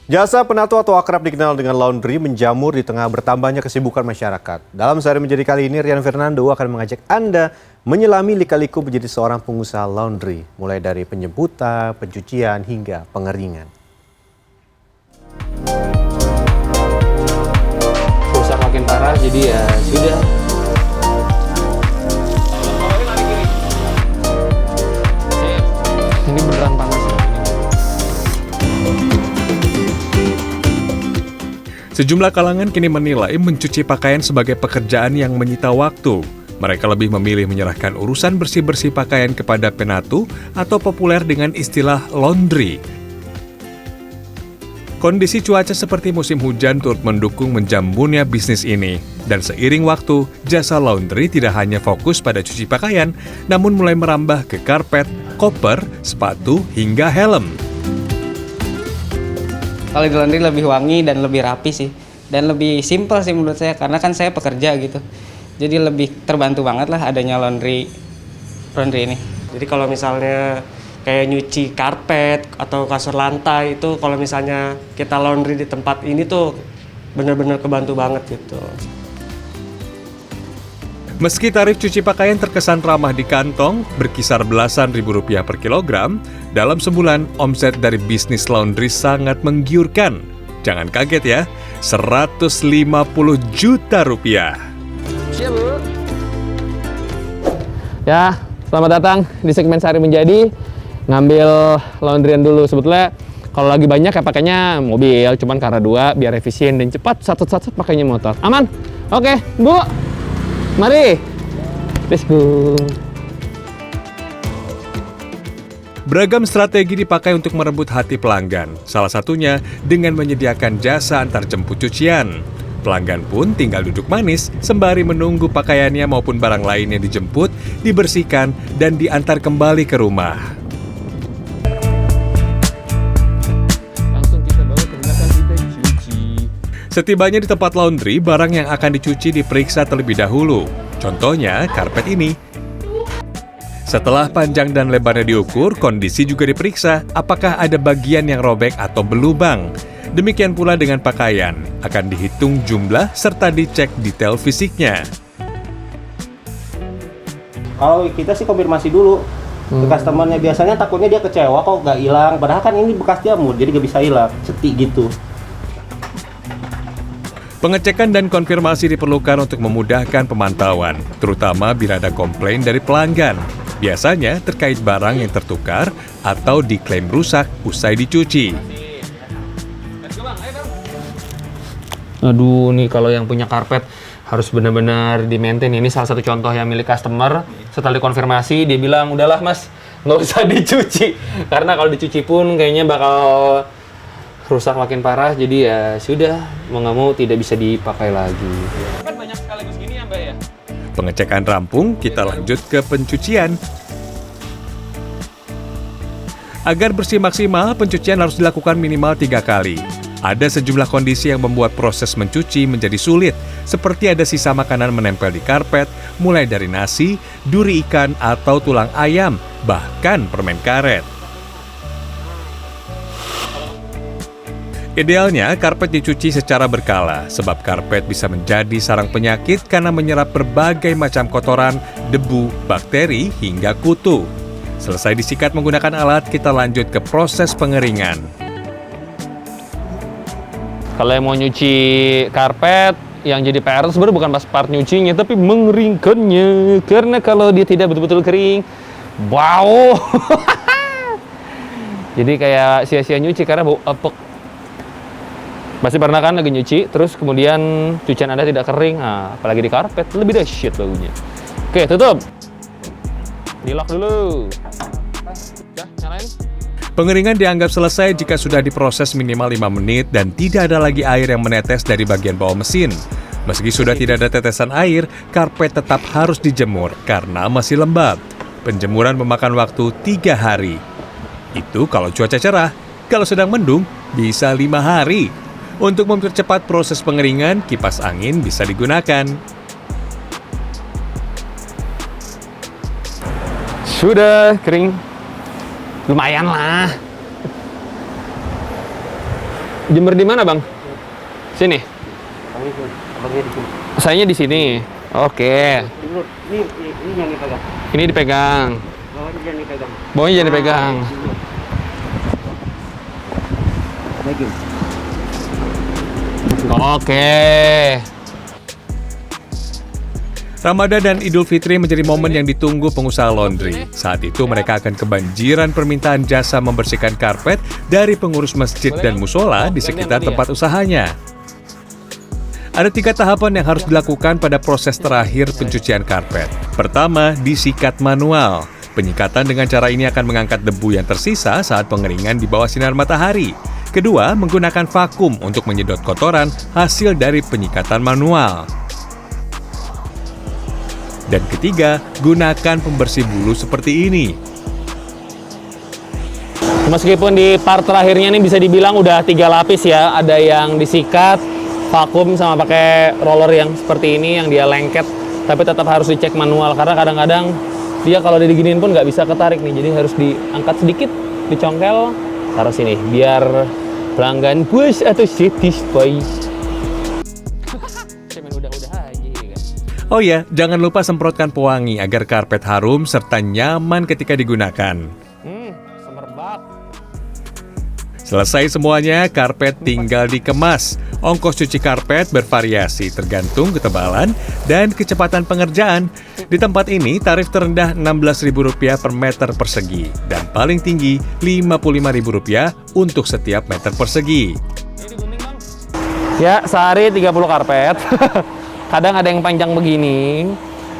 Jasa penatu atau akrab dikenal dengan laundry menjamur di tengah bertambahnya kesibukan masyarakat. Dalam Sehari Menjadi kali ini, Rian Fernando akan mengajak Anda menyelami lika-liku menjadi seorang pengusaha laundry, mulai dari penjemputan, pencucian, hingga pengeringan. Rusak makin parah, jadi ya sudah. Ini beneran panas. Sejumlah kalangan kini menilai mencuci pakaian sebagai pekerjaan yang menyita waktu. Mereka lebih memilih menyerahkan urusan bersih-bersih pakaian kepada penatu atau populer dengan istilah laundry. Kondisi cuaca seperti musim hujan turut mendukung menjamurnya bisnis ini. Dan seiring waktu, jasa laundry tidak hanya fokus pada cuci pakaian, namun mulai merambah ke karpet, koper, sepatu, hingga helm. Kalau di laundry lebih wangi dan lebih rapi sih. Dan lebih simpel sih menurut saya, karena kan saya pekerja gitu. Jadi lebih terbantu banget lah adanya laundry ini. Jadi kalau misalnya kayak nyuci karpet atau kasur lantai itu kalau misalnya kita laundry di tempat ini tuh benar-benar kebantu banget gitu. Meski tarif cuci pakaian terkesan ramah di kantong, berkisar belasan ribu rupiah per kilogram, dalam sebulan omset dari bisnis laundry sangat menggiurkan. Jangan kaget ya, 150 juta rupiah. Siap, Bu. Ya, selamat datang di segmen Sehari Menjadi. Ngambil laundryan dulu. Sebetulnya kalau lagi banyak ya pakainya mobil, cuman karena dua biar efisien dan cepat, satu-satu pakainya motor. Aman? Oke, Bu. Mari, let's go. Beragam strategi dipakai untuk merebut hati pelanggan. Salah satunya dengan menyediakan jasa antar jemput cucian. Pelanggan pun tinggal duduk manis sembari menunggu pakaiannya maupun barang lainnya dijemput, dibersihkan, dan diantar kembali ke rumah. Langsung kita bawa ke belakang, kita cuci. Setibanya di tempat laundry, barang yang akan dicuci diperiksa terlebih dahulu. Contohnya, karpet ini. Setelah panjang dan lebarnya diukur, kondisi juga diperiksa apakah ada bagian yang robek atau berlubang. Demikian pula dengan pakaian, akan dihitung jumlah serta dicek detail fisiknya. Kalau kita sih konfirmasi dulu ke customernya, biasanya takutnya dia kecewa kok nggak hilang, padahal kan ini bekas jamur jadi nggak bisa hilang, seti gitu. Pengecekan dan konfirmasi diperlukan untuk memudahkan pemantauan, terutama bila ada komplain dari pelanggan. Biasanya terkait barang yang tertukar atau diklaim rusak usai dicuci. Aduh, nih kalau yang punya karpet harus benar-benar di-maintain. Ini salah satu contoh yang milik customer. Setelah dikonfirmasi, dia bilang, udahlah mas, nggak usah dicuci. Karena kalau dicuci pun kayaknya bakal rusak makin parah. Jadi ya sudah, mau nggak mau tidak bisa dipakai lagi. Kan banyak sekaligus gini ya mbak ya? Pengecekan rampung, kita lanjut ke pencucian. Agar bersih maksimal, pencucian harus dilakukan minimal 3 kali. Ada sejumlah kondisi yang membuat proses mencuci menjadi sulit, seperti ada sisa makanan menempel di karpet, mulai dari nasi, duri ikan, atau tulang ayam, bahkan permen karet. Idealnya, karpet dicuci secara berkala, sebab karpet bisa menjadi sarang penyakit karena menyerap berbagai macam kotoran, debu, bakteri, hingga kutu. Selesai disikat menggunakan alat, kita lanjut ke proses pengeringan. Kalau yang mau nyuci karpet, yang jadi PR itu sebenarnya bukan pas part nyucinya, tapi mengeringkannya. Karena kalau dia tidak betul-betul kering, wow. Jadi kayak sia-sia nyuci karena bau apek. Pasti pernah kan lagi nyuci, terus kemudian cucian Anda tidak kering, nah, apalagi di karpet, lebih dahsyat baunya. Oke, tutup. Di-lock dulu. Ya, nyalain. Pengeringan dianggap selesai jika sudah diproses minimal 5 menit dan tidak ada lagi air yang menetes dari bagian bawah mesin. Meski sudah tidak ada tetesan air, karpet tetap harus dijemur karena masih lembab. Penjemuran memakan waktu 3 hari. Itu kalau cuaca cerah, kalau sedang mendung bisa 5 hari. Untuk mempercepat proses pengeringan, kipas angin bisa digunakan. Sudah kering. Lumayan lah. Jemur di mana, Bang? Sini. Abangnya di sini. Sayanya di sini. Oke. Ini yang dipegang. Ini dipegang. Bawahnya jangan dipegang. Bawahnya jangan dipegang. Lagi. Oke. Ramadan dan Idul Fitri menjadi momen yang ditunggu pengusaha laundry. Saat itu mereka akan kebanjiran permintaan jasa membersihkan karpet dari pengurus masjid dan musola di sekitar tempat usahanya. Ada 3 tahapan yang harus dilakukan pada proses terakhir pencucian karpet. Pertama, disikat manual. Penyikatan dengan cara ini akan mengangkat debu yang tersisa saat pengeringan di bawah sinar matahari. Kedua, menggunakan vakum untuk menyedot kotoran hasil dari penyikatan manual. Dan ketiga, gunakan pembersih bulu seperti ini. Meskipun di part terakhirnya ini bisa dibilang udah 3 lapis ya. Ada yang disikat, vakum sama pakai roller yang seperti ini yang dia lengket. Tapi tetap harus dicek manual karena kadang-kadang dia kalau diginiin pun nggak bisa ketarik nih. Jadi harus diangkat sedikit, dicongkel, taruh sini biar pelanggan puas atau satisfied. Cemen udah-udah aja kan. Oh ya, jangan lupa semprotkan pewangi agar karpet harum serta nyaman ketika digunakan. Semerbak. Selesai semuanya, karpet tinggal dikemas. Ongkos cuci karpet bervariasi tergantung ketebalan dan kecepatan pengerjaan. Di tempat ini, tarif terendah Rp16.000 per meter persegi dan paling tinggi Rp55.000 untuk setiap meter persegi. Ya, sehari 30 karpet. Kadang ada yang panjang begini.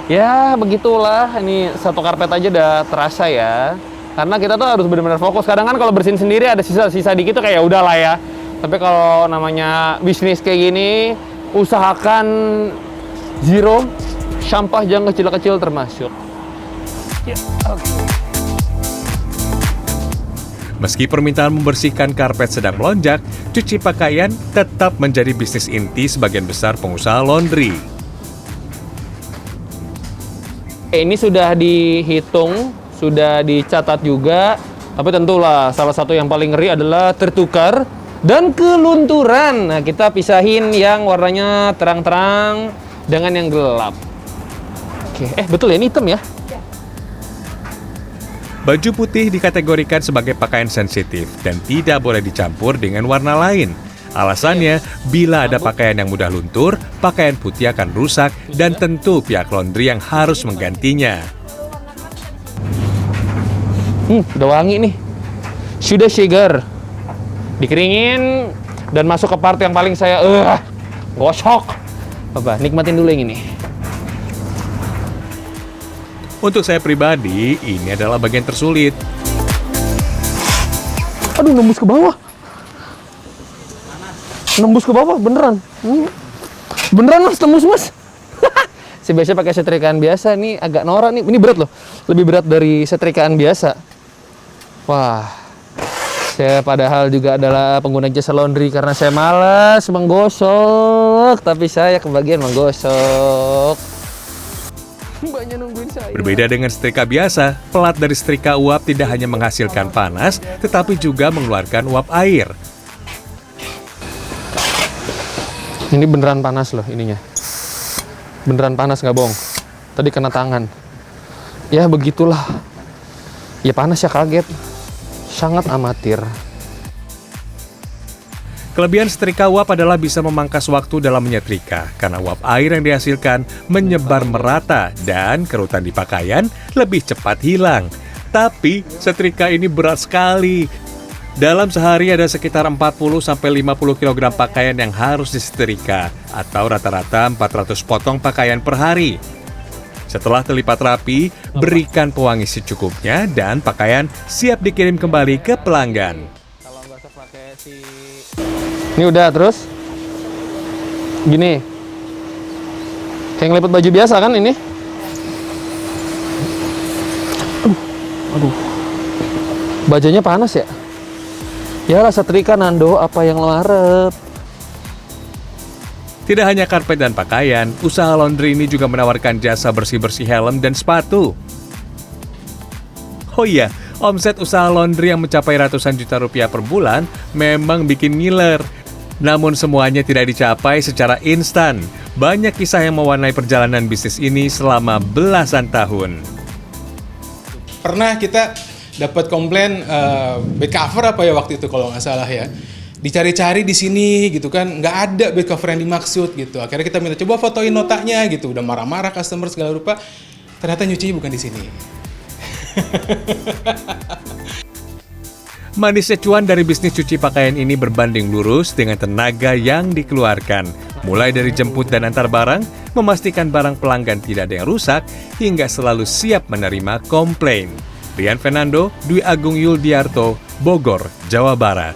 Ya, begitulah. Ini satu karpet aja udah terasa ya. Karena kita tuh harus benar-benar fokus. Kadang kan kalau bersihin sendiri ada sisa-sisa dikit tuh kayak udahlah ya. Tapi kalau namanya bisnis kayak gini, usahakan zero, sampah jangan kecil-kecil termasuk. Ya, oke. Meski permintaan membersihkan karpet sedang melonjak, cuci pakaian tetap menjadi bisnis inti sebagian besar pengusaha laundry. Ini sudah dihitung, sudah dicatat juga, tapi tentulah salah satu yang paling ngeri adalah tertukar dan kelunturan. Nah, kita pisahin yang warnanya terang-terang dengan yang gelap. Oke, betul ya, ini hitam ya? Baju putih dikategorikan sebagai pakaian sensitif dan tidak boleh dicampur dengan warna lain. Alasannya, bila ada pakaian yang mudah luntur, pakaian putih akan rusak dan tentu pihak laundry yang harus menggantinya. Udah wangi nih. Sudah segar. Dikeringin dan masuk ke part yang paling saya gosok. Apa? Nikmatin dulu yang ini. Untuk saya pribadi, ini adalah bagian tersulit. Aduh, nembus ke bawah. Nembus ke bawah, beneran. Beneran mas, tembus mas. Saya biasa pakai setrikaan biasa, nih agak norak nih. Ini berat loh, lebih berat dari setrikaan biasa. Wah, saya padahal juga adalah pengguna jasa laundry karena saya malas menggosok, tapi saya kebagian menggosok. Banyak nungguin saya. Berbeda dengan setrika biasa, pelat dari setrika uap tidak hanya menghasilkan panas, tetapi juga mengeluarkan uap air. Ini beneran panas loh ininya. Beneran panas nggak bohong. Tadi kena tangan. Ya begitulah. Ya panas ya, kaget. Sangat amatir. Kelebihan setrika uap adalah bisa memangkas waktu dalam menyetrika karena uap air yang dihasilkan menyebar merata dan kerutan di pakaian lebih cepat hilang. Tapi setrika ini berat sekali. Dalam sehari ada sekitar 40-50 kg pakaian yang harus disetrika atau rata-rata 400 potong pakaian per hari. Setelah terlipat rapi, berikan pewangi secukupnya dan pakaian siap dikirim kembali ke pelanggan. Kalau nggak pakai si ini udah terus gini kayak ngelipet baju biasa kan ini. Aduh, bajunya panas ya. Ya lah setrika Nando, apa yang lo harap. Tidak hanya karpet dan pakaian, usaha laundry ini juga menawarkan jasa bersih-bersih helm dan sepatu. Oh iya, Omset usaha laundry yang mencapai ratusan juta rupiah per bulan memang bikin ngiler. Namun semuanya tidak dicapai secara instan. Banyak kisah yang mewarnai perjalanan bisnis ini selama belasan tahun. Pernah kita dapat komplain bed cover apa ya waktu itu kalau nggak salah ya. Dicari-cari di sini gitu kan, nggak ada bed cover yang dimaksud gitu. Akhirnya kita minta coba fotoin notanya gitu. Udah marah-marah customer segala rupa. Ternyata nyuci bukan di sini. Manisnya cuan dari bisnis cuci pakaian ini berbanding lurus dengan tenaga yang dikeluarkan. Mulai dari jemput dan antar barang, memastikan barang pelanggan tidak ada yang rusak, hingga selalu siap menerima komplain. Rian Fernando, Dwi Agung Yuldiarto, Bogor, Jawa Barat.